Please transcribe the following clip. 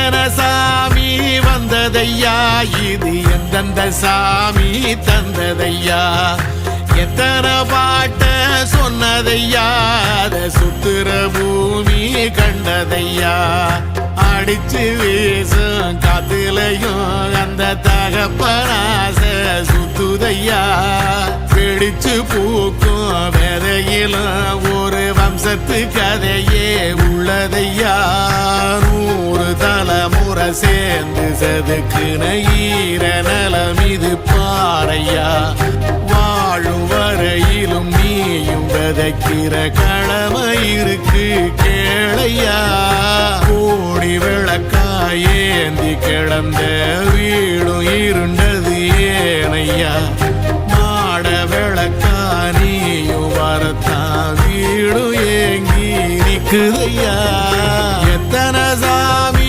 எத்தனை சாமி வந்ததையா, இது எந்தெந்த சாமி தந்ததையா, எத்தனை பாட்ட சொன்னதையா, அத சுத்துற பூமி கண்டதையா, அடிச்சு வீசும் காத்துலையும் அந்த தகப்பனாச சுத்துதையா, பிடிச்சு பூக்கும் விதையிலும் ஒரு வம்சத்து கதையே உள்ளதையா, 100 தலைமுறை சேர்ந்து செதுக்குன ஈர நலம் இது பாறையா, வாழும் வரையிலும் நீயும் விதைக்கிற கடமை இருக்கு கேளையா, கோடி விளக்காயேந்தி கிடந்த வீடும் இருண்டது ஏனையா, மாட விளக்கா நீயும் வரத்தான் வீடும் ஏங்கி நிக்குதையா, எத்தனை சாமி